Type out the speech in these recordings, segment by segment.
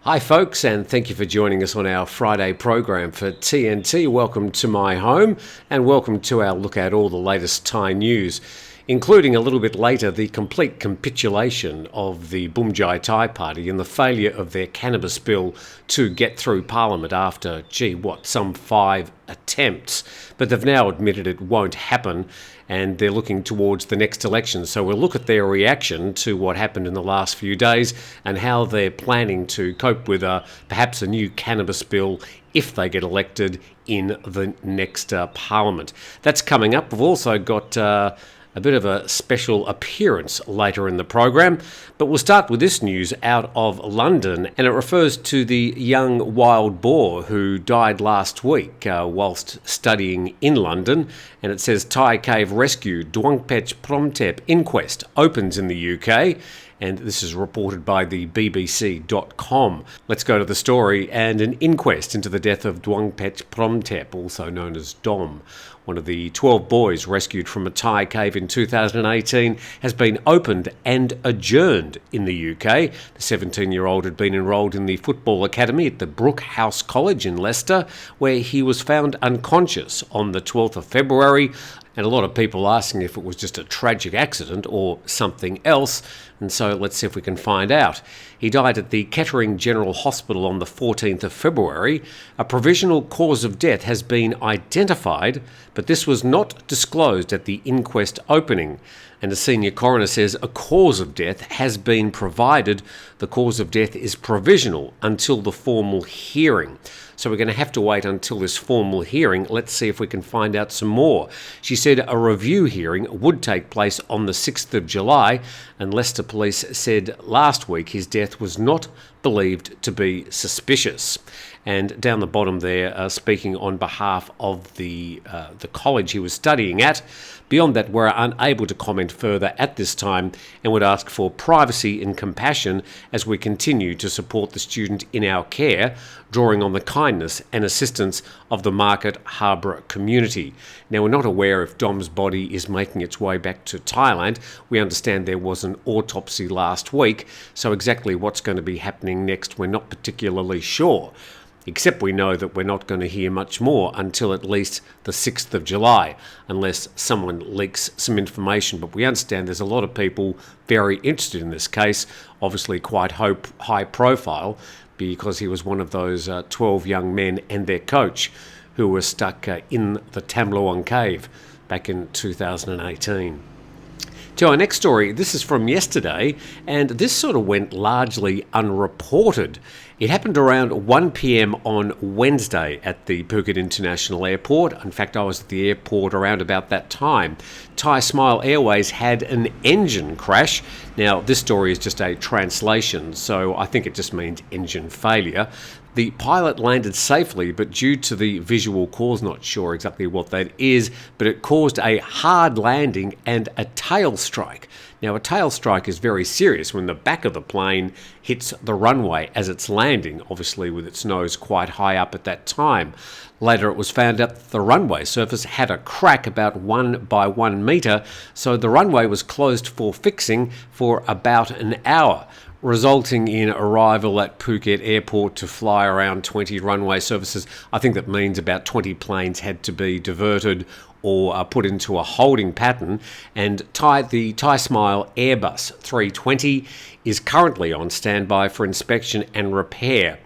Hi folks, and thank you for joining us on our Friday program for TNT. Welcome to my home and welcome to our look at all the latest Thai news, including a little bit later the complete capitulation of the Bumjai Thai Party and the failure of their Cannabis Bill to get through Parliament after, some 5 attempts. But they've now admitted it won't happen and they're looking towards the next election. So we'll look at their reaction to what happened in the last few days and how they're planning to cope with perhaps a new cannabis bill if they get elected in the next Parliament. That's coming up. We've also got a bit of a special appearance later in the program, but we'll start with this news out of London, and it refers to the young wild boar who died last week whilst studying in London, and it says Thai cave rescue Duangpetch Phromthep inquest opens in the UK. And this is reported by the BBC.com. Let's go to the story. And an inquest into the death of Duangpetch Phromthep, also known as Dom, one of the 12 boys rescued from a Thai cave in 2018, has been opened and adjourned in the UK. The 17-year-old had been enrolled in the football academy at the Brook House College in Leicester, where he was found unconscious on the 12th of February. And a lot of people asking if it was just a tragic accident or something else. And so let's see if we can find out. He died at the Kettering General Hospital on the 14th of February. A provisional cause of death has been identified, but this was not disclosed at the inquest opening. And the senior coroner says a cause of death has been provided. The cause of death is provisional until the formal hearing. So we're going to have to wait until this formal hearing. Let's see if we can find out some more. She said a review hearing would take place on the 6th of July, and Leicester Police said last week his death was not believed to be suspicious. And down the bottom there, speaking on behalf of the college he was studying at, beyond that, we're unable to comment further at this time and would ask for privacy and compassion as we continue to support the student in our care, drawing on the kindness and assistance of the Market Harbour community. Now, we're not aware if Dom's body is making its way back to Thailand. We understand there was an autopsy last week, so exactly what's going to be happening next, we're not particularly sure. Except we know that we're not going to hear much more until at least the 6th of July, unless someone leaks some information. But we understand there's a lot of people very interested in this case, obviously quite high profile, because he was one of those 12 young men and their coach who were stuck in the Tham Luang cave back in 2018. To our next story, this is from yesterday, and this sort of went largely unreported. It happened around 1 p.m. on Wednesday at the Phuket International Airport. In fact, I was at the airport around about that time. Thai Smile Airways had an engine crash. Now, this story is just a translation, so I think it just means engine failure. The pilot landed safely, but due to the visual cause, not sure exactly what that is, but it caused a hard landing and a tail strike. Now, a tail strike is very serious when the back of the plane hits the runway as it's landing, obviously with its nose quite high up at that time. Later, it was found out that the runway surface had a crack about 1 by 1 metre, so the runway was closed for fixing for about an hour, resulting in arrival at Phuket Airport to fly around 20 runway services. I think that means about 20 planes had to be diverted or put into a holding pattern, and the Thai Smile Airbus 320 is currently on standby for inspection and repair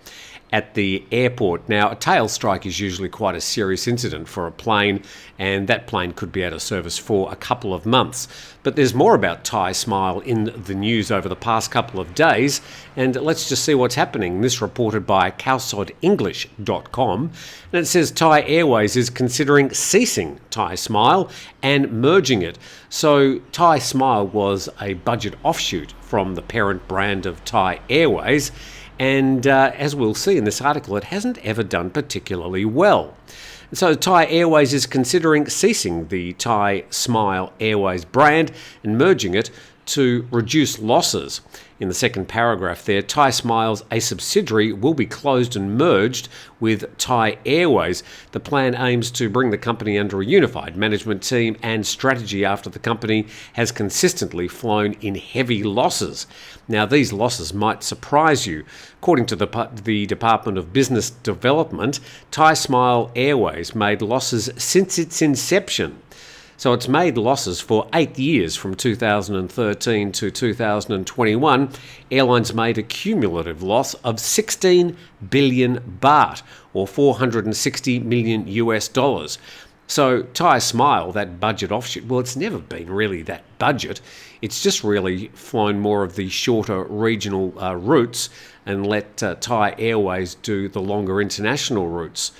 at the airport. Now, a tail strike is usually quite a serious incident for a plane, and that plane could be out of service for a couple of months. But there's more about Thai Smile in the news over the past couple of days, and let's just see what's happening. This reported by cowsodenglish.com, and it says Thai Airways is considering ceasing Thai Smile and merging it. So Thai Smile was a budget offshoot from the parent brand of Thai Airways, and as we'll see in this article, it hasn't ever done particularly well. So Thai Airways is considering ceasing the Thai Smile Airways brand and merging it to reduce losses. In the second paragraph there, Thai Smiles, a subsidiary, will be closed and merged with Thai Airways. The plan aims to bring the company under a unified management team and strategy after the company has consistently flown in heavy losses. Now, these losses might surprise you. According to the Department of Business Development, Thai Smile Airways made losses since its inception. So it's made losses for 8 years, from 2013 to 2021. Airlines made a cumulative loss of 16 billion baht, or $460 million US. So Thai Smile, that budget offshoot, well, it's never been really that budget. It's just really flown more of the shorter regional routes and let Thai Airways do the longer international routes.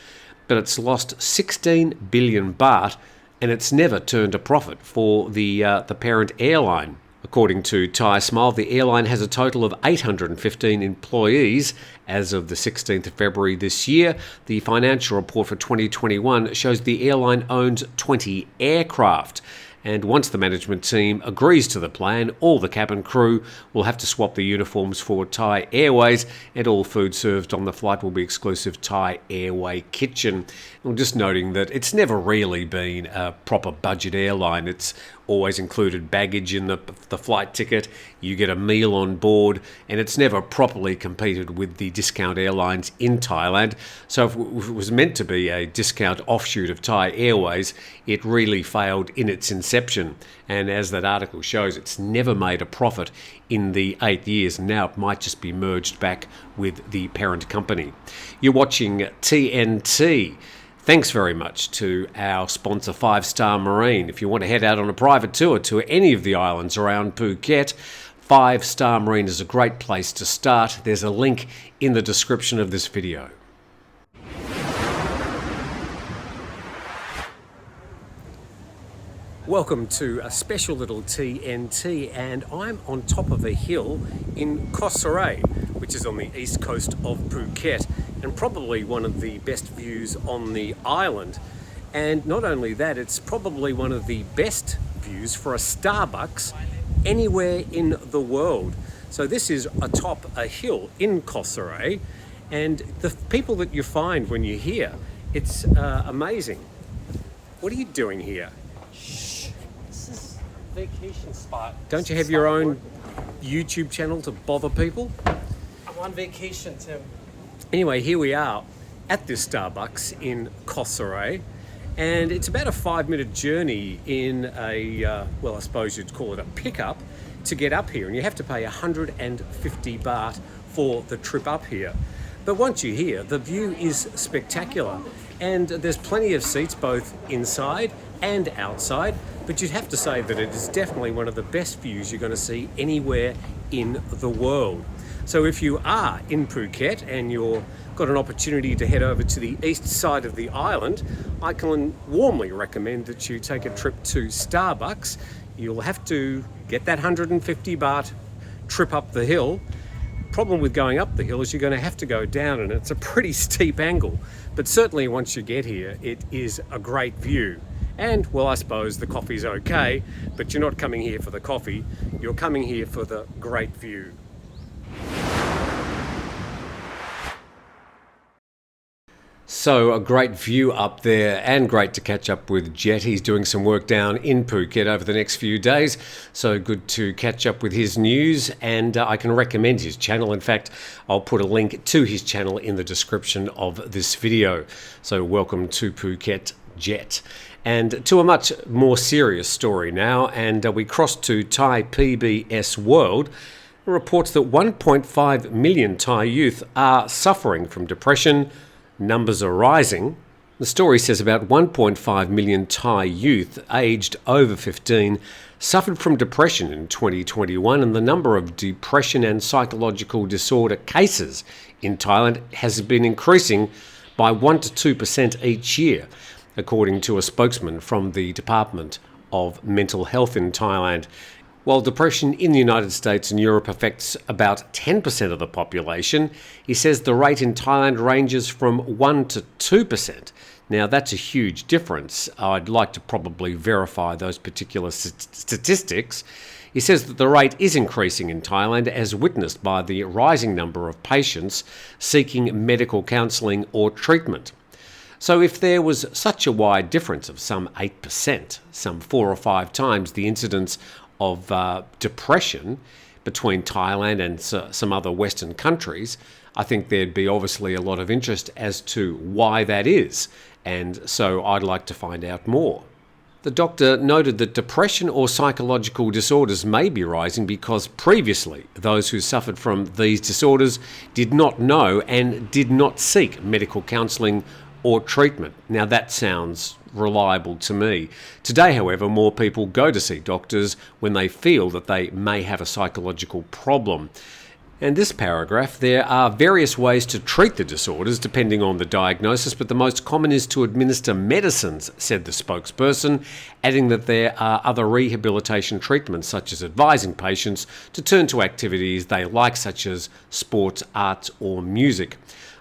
But it's lost 16 billion baht, and it's never turned a profit for the parent airline. According to Thai Smile, the airline has a total of 815 employees as of the 16th of February this year. The financial report for 2021 shows the airline owns 20 aircraft. And once the management team agrees to the plan, all the cabin crew will have to swap the uniforms for Thai Airways, and all food served on the flight will be exclusive Thai Airway kitchen. I'm just noting that it's never really been a proper budget airline. It's always included baggage in the flight ticket, you get a meal on board, and it's never properly competed with the discount airlines in Thailand. So if it was meant to be a discount offshoot of Thai Airways, it really failed in its inception. And as that article shows, it's never made a profit in the 8 years, and now it might just be merged back with the parent company. You're watching TNT. Thanks very much to our sponsor, 5 Star Marine. If you want to head out on a private tour to any of the islands around Phuket, 5 Star Marine is a great place to start. There's a link in the description of this video. Welcome to a special little TNT, and I'm on top of a hill in Koh Sirae, which is on the east coast of Phuket, and probably one of the best views on the island. And not only that, it's probably one of the best views for a Starbucks anywhere in the world. So this is atop a hill in Koh Sirae, and the people that you find when you're here, it's amazing. What are you doing here? This is vacation spot. Don't you have your own YouTube channel to bother people? I'm on vacation, Tim. Anyway, here we are at this Starbucks in Koh Sirae, and it's about a 5-minute journey in a, well, I suppose you'd call it a pickup to get up here, and you have to pay 150 baht for the trip up here. But once you're here, the view is spectacular, and there's plenty of seats both inside and outside, but you'd have to say that it is definitely one of the best views you're going to see anywhere in the world. So if you are in Phuket and you've got an opportunity to head over to the east side of the island, I can warmly recommend that you take a trip to Starbucks. You'll have to get that 150 baht trip up the hill. Problem with going up the hill is you're going to have to go down, and it's a pretty steep angle. But certainly once you get here, it is a great view. And, well, I suppose the coffee's okay, but you're not coming here for the coffee, you're coming here for the great view. So a great view up there, and great to catch up with Jett. He's doing some work down in Phuket over the next few days, so good to catch up with his news, and I can recommend his channel. In fact, I'll put a link to his channel in the description of this video. So welcome to Phuket, Jett. And to a much more serious story now, and we cross to Thai PBS World. Reports that 1.5 million Thai youth are suffering from depression. Numbers are rising. The story says about 1.5 million Thai youth aged over 15 suffered from depression in 2021, and the number of depression and psychological disorder cases in Thailand has been increasing by 1 to 2% each year, according to a spokesman from the Department of Mental Health in Thailand. While depression in the United States and Europe affects about 10% of the population, he says the rate in Thailand ranges from 1 to 2%. Now, that's a huge difference. I'd like to probably verify those particular statistics. He says that the rate is increasing in Thailand as witnessed by the rising number of patients seeking medical counselling or treatment. So if there was such a wide difference of some 8%, some 4 or 5 times the incidence of depression between Thailand and some other Western countries, I think there'd be obviously a lot of interest as to why that is, and so I'd like to find out more. The doctor noted that depression or psychological disorders may be rising because previously those who suffered from these disorders did not know and did not seek medical counselling or treatment. Now that sounds reliable to me. Today, however, more people go to see doctors when they feel that they may have a psychological problem. In this paragraph, there are various ways to treat the disorders depending on the diagnosis, but the most common is to administer medicines, said the spokesperson, adding that there are other rehabilitation treatments such as advising patients to turn to activities they like such as sports, arts or music.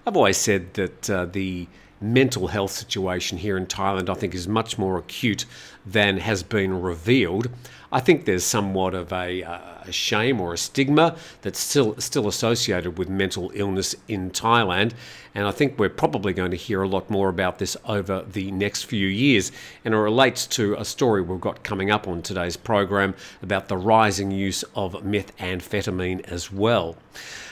I've always said that the mental health situation here in Thailand I think is much more acute than has been revealed. I think there's somewhat of a shame or a stigma that's still associated with mental illness in Thailand, and I think we're probably going to hear a lot more about this over the next few years, and it relates to a story we've got coming up on today's program about the rising use of methamphetamine as well.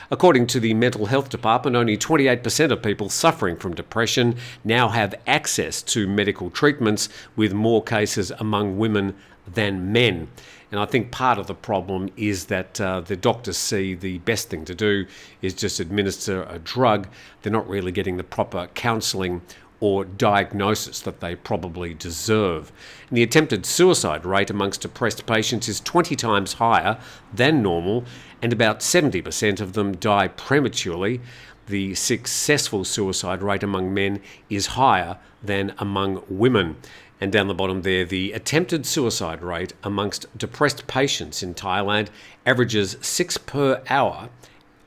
According to the Mental Health Department, only 28% of people suffering from depression now have access to medical treatments, with more cases among women than men. And I think part of the problem is that the doctors see the best thing to do is just administer a drug. They're not really getting the proper counselling or diagnosis that they probably deserve. And the attempted suicide rate amongst depressed patients is 20 times higher than normal, and about 70% of them die prematurely. The successful suicide rate among men is higher than among women. And down the bottom there, the attempted suicide rate amongst depressed patients in Thailand averages 6 per hour,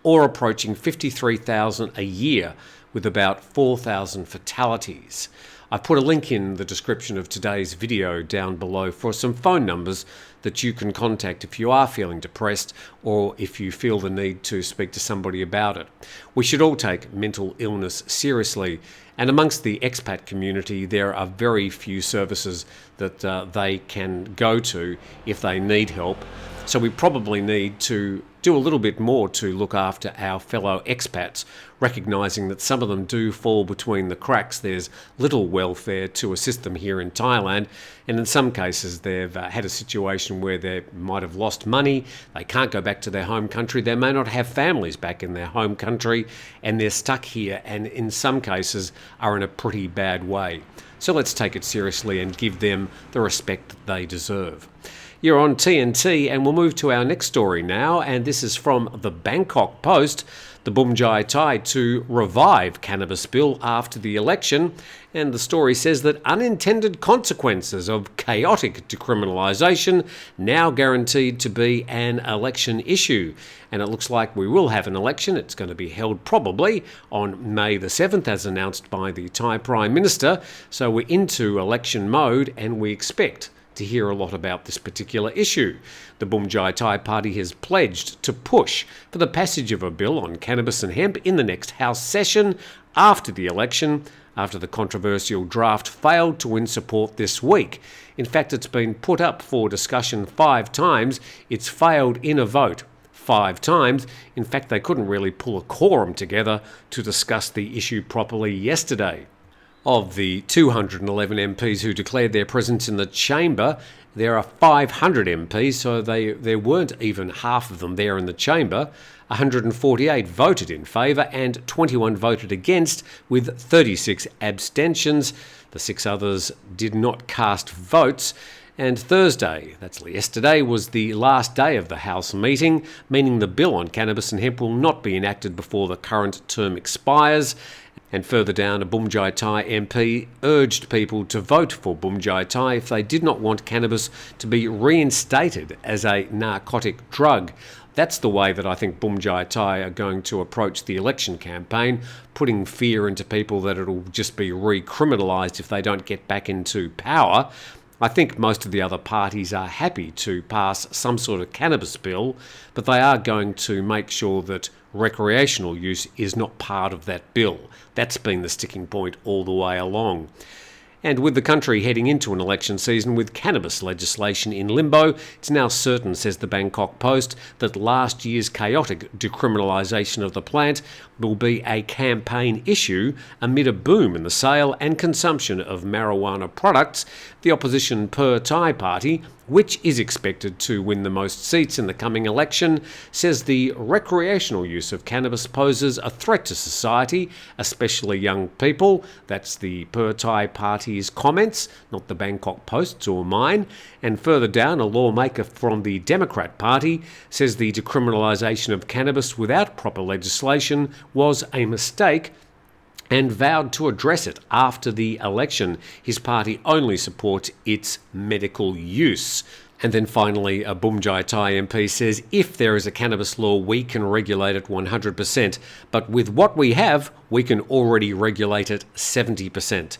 or approaching 53,000 a year, with about 4,000 fatalities. I've put a link in the description of today's video down below for some phone numbers that you can contact if you are feeling depressed or if you feel the need to speak to somebody about it. We should all take mental illness seriously, and amongst the expat community there are very few services that they can go to if they need help. So we probably need to do a little bit more to look after our fellow expats, recognising that some of them do fall between the cracks. There's little welfare to assist them here in Thailand, and in some cases they've had a situation where they might have lost money, they can't go back to their home country, they may not have families back in their home country, and they're stuck here and in some cases are in a pretty bad way. So let's take it seriously and give them the respect that they deserve. You're on TNT, and we'll move to our next story now, and this is from the Bangkok Post. The Bumjai Thai to revive Cannabis Bill after the election, and the story says that unintended consequences of chaotic decriminalisation now guaranteed to be an election issue. And it looks like we will have an election. It's going to be held probably on May the 7th, as announced by the Thai Prime Minister. So we're into election mode, and we expect to hear a lot about this particular issue. The Bumjai Thai Party has pledged to push for the passage of a bill on cannabis and hemp in the next House session after the election, after the controversial draft failed to win support this week. In fact, it's been put up for discussion 5 times. It's failed in a vote 5 times. In fact, they couldn't really pull a quorum together to discuss the issue properly yesterday. Of the 211 MPs who declared their presence in the chamber, there are 500 MPs, so there weren't even half of them there in the chamber. 148 voted in favour and 21 voted against, with 36 abstentions. The 6 others did not cast votes. And Thursday, that's yesterday, was the last day of the House meeting, meaning the bill on cannabis and hemp will not be enacted before the current term expires. And further down, a Bumjai Thai MP urged people to vote for Bumjai Thai if they did not want cannabis to be reinstated as a narcotic drug. That's the way that I think Bumjai Thai are going to approach the election campaign, putting fear into people that it'll just be recriminalised if they don't get back into power. I think most of the other parties are happy to pass some sort of cannabis bill, but they are going to make sure that recreational use is not part of that bill. That's been the sticking point all the way along. And with the country heading into an election season with cannabis legislation in limbo, it's now certain, says the Bangkok Post, that last year's chaotic decriminalisation of the plant will be a campaign issue amid a boom in the sale and consumption of marijuana products. The opposition Per Thai Party, which is expected to win the most seats in the coming election, says the recreational use of cannabis poses a threat to society, especially young people. That's the Per Thai Party's comments, not the Bangkok Post's or mine. And further down, a lawmaker from the Democrat Party says the decriminalisation of cannabis without proper legislation was a mistake and vowed to address it after the election. His party only supports its medical use. And then finally, a Bumjai Thai MP says if there is a cannabis law, we can regulate it 100%. But with what we have, we can already regulate it 70%.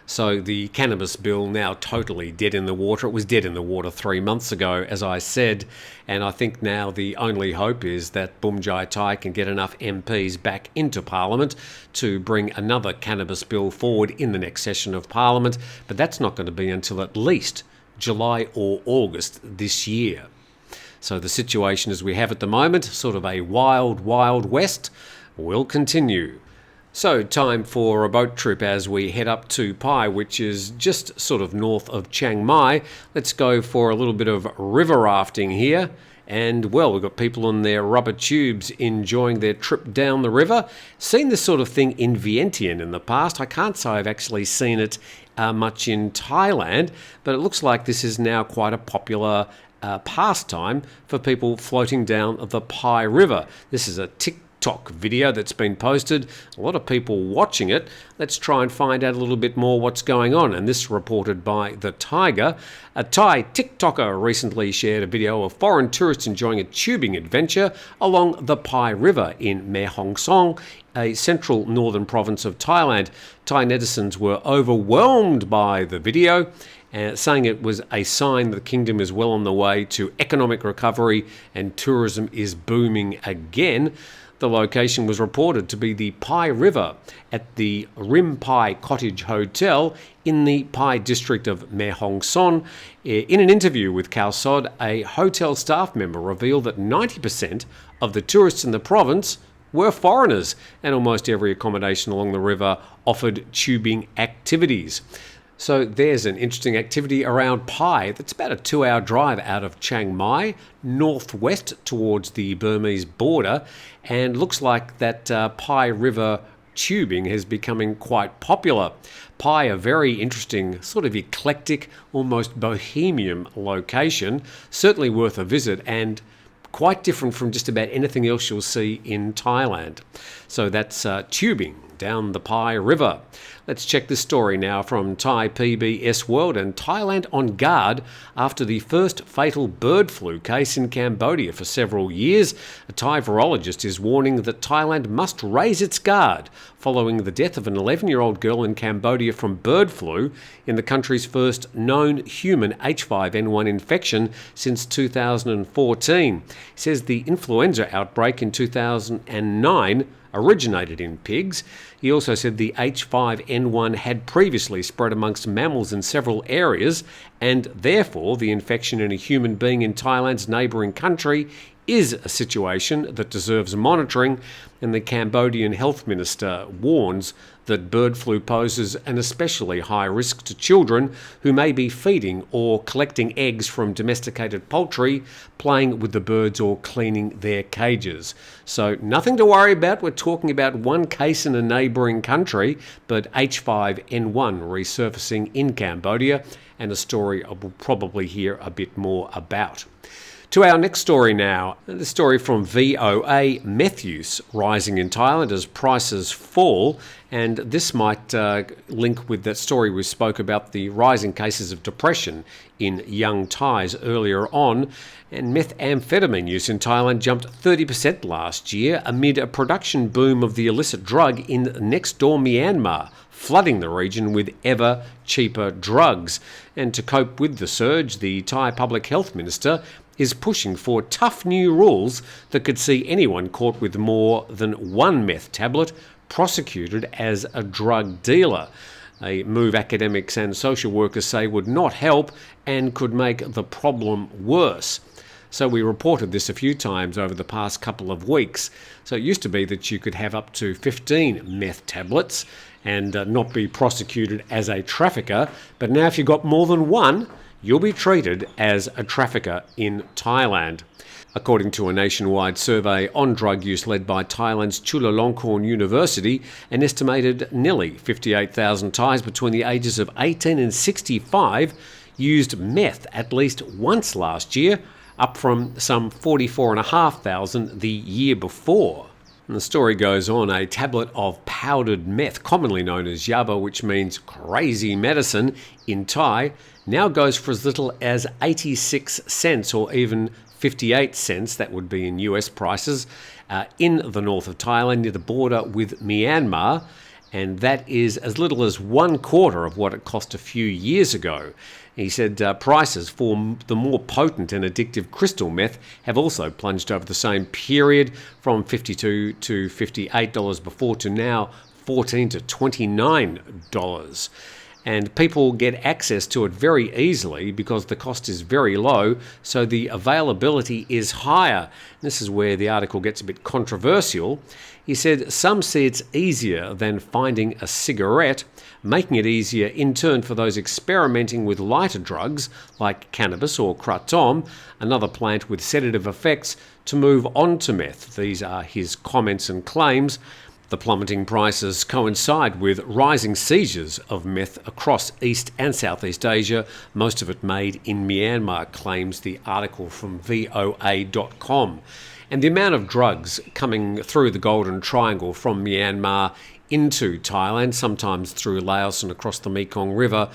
So the Cannabis Bill now totally dead in the water. It was dead in the water 3 months ago, as I said, and I think now the only hope is that Bumjai Thai can get enough MPs back into Parliament to bring another Cannabis Bill forward in the next session of Parliament, but that's not going to be until at least July or August this year. So the situation as we have at the moment, sort of a wild, wild west, will continue. So time for a boat trip as we head up to Pai, which is just sort of north of Chiang Mai. Let's go for a little bit of river rafting here. And, well, we've got people on their rubber tubes enjoying their trip down the river. Seen this sort of thing in Vientiane in the past. I can't say I've actually seen it much in Thailand, but it looks like this is now quite a popular pastime for people floating down the Mai River. This is a TikTok video that's been posted. A lot of people watching it. Let's try and find out a little bit more what's going on. And this reported by The Tiger. A Thai TikToker recently shared a video of foreign tourists enjoying a tubing adventure along the Mai River in Mae Hong Son, a central northern province of Thailand. Thai netizens were overwhelmed by the video, saying it was a sign the kingdom is well on the way to economic recovery and tourism is booming again. The location was reported to be the Mai River at the Rim Pai Cottage Hotel in the Pai district of Mae Hong Son. In an interview with Khao Sod, a hotel staff member revealed that 90% of the tourists in the province were foreigners, and almost every accommodation along the river offered tubing activities. So there's an interesting activity around Pai that's about a 2-hour drive out of Chiang Mai, northwest towards the Burmese border, and looks like that Mai River tubing is becoming quite popular. Pai, a very interesting, sort of eclectic, almost bohemian location, certainly worth a visit and quite different from just about anything else you'll see in Thailand. So that's tubing down the Mai River. Let's check this story now from Thai PBS World. And Thailand on guard after the first fatal bird flu case in Cambodia for several years. A Thai virologist is warning that Thailand must raise its guard following the death of an 11-year-old girl in Cambodia from bird flu, in the country's first known human H5N1 infection since 2014. He says the influenza outbreak in 2009 originated in pigs. He also said the H5N1 had previously spread amongst mammals in several areas, and therefore the infection in a human being in Thailand's neighbouring country is a situation that deserves monitoring, and the Cambodian health minister warns that bird flu poses an especially high risk to children who may be feeding or collecting eggs from domesticated poultry, playing with the birds or cleaning their cages. So nothing to worry about. We're talking about one case in a neighbouring country, but H5N1 resurfacing in Cambodia, and a story I will probably hear a bit more about. To our next story now, the story from VOA: meth use rising in Thailand as prices fall, And this might link with that story we spoke about, the rising cases of depression in young Thais earlier on. And methamphetamine use in Thailand jumped 30% last year amid a production boom of the illicit drug in next-door Myanmar, flooding the region with ever cheaper drugs. And to cope with the surge, the Thai Public Health Minister is pushing for tough new rules that could see anyone caught with more than one meth tablet prosecuted as a drug dealer. A move academics and social workers say would not help and could make the problem worse. So we reported this a few times over the past couple of weeks. So it used to be that you could have up to 15 meth tablets and not be prosecuted as a trafficker. But now if you've got more than one, you'll be treated as a trafficker in Thailand. According to a nationwide survey on drug use led by Thailand's Chulalongkorn University, an estimated nearly 58,000 Thais between the ages of 18 and 65 used meth at least once last year, up from some 44,500 the year before. And the story goes on, a tablet of powdered meth, commonly known as yaba, which means crazy medicine in Thai, now goes for as little as 86 cents or even 58 cents, that would be in US prices, in the north of Thailand near the border with Myanmar. And that is as little as 1/4 of what it cost a few years ago. He said prices for the more potent and addictive crystal meth have also plunged over the same period, from $52 to $58 before to now $14 to $29. And people get access to it very easily because the cost is very low, so the availability is higher. This is where the article gets a bit controversial. He said some see it's easier than finding a cigarette, making it easier in turn for those experimenting with lighter drugs like cannabis or kratom, another plant with sedative effects, to move on to meth. These are his comments and claims. The plummeting prices coincide with rising seizures of meth across East and Southeast Asia, most of it made in Myanmar, claims the article from VOA.com. And the amount of drugs coming through the Golden Triangle from Myanmar into Thailand, sometimes through Laos and across the Mekong River,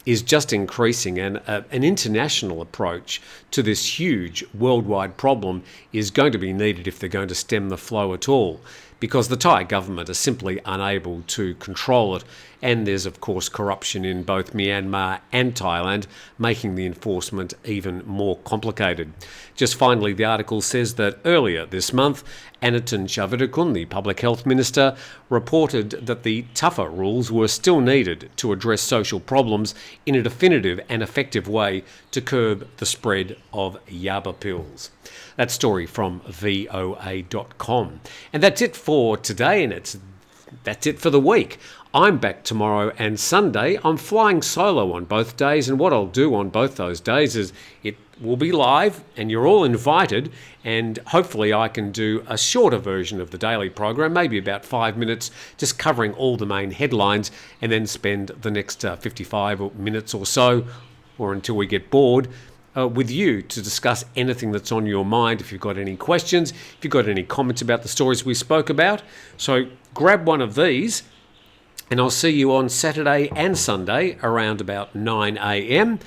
is just increasing, and an international approach to this huge worldwide problem is going to be needed if they're going to stem the flow at all, because the Thai government is simply unable to control it, and there's of course corruption in both Myanmar and Thailand, making the enforcement even more complicated. Just finally, the article says that earlier this month, Anantan Chavirakun, the Public Health Minister, reported that the tougher rules were still needed to address social problems in a definitive and effective way to curb the spread of yaba pills. That story from VOA.com. And that's it for today, and that's it for the week. I'm back tomorrow and Sunday. I'm flying solo on both days, and what I'll do on both those days is it will be live, and you're all invited, and hopefully I can do a shorter version of the daily program, maybe about 5 minutes, just covering all the main headlines, and then spend the next 55 minutes or so, or until we get bored, with you to discuss anything that's on your mind. If you've got any questions, if you've got any comments about the stories we spoke about. So grab one of these, and I'll see you on Saturday and Sunday around about 9 a.m.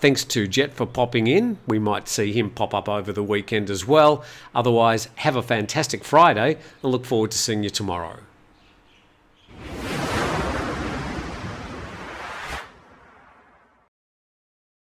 Thanks to Jett for popping in. We might see him pop up over the weekend as well. Otherwise, have a fantastic Friday and look forward to seeing you tomorrow.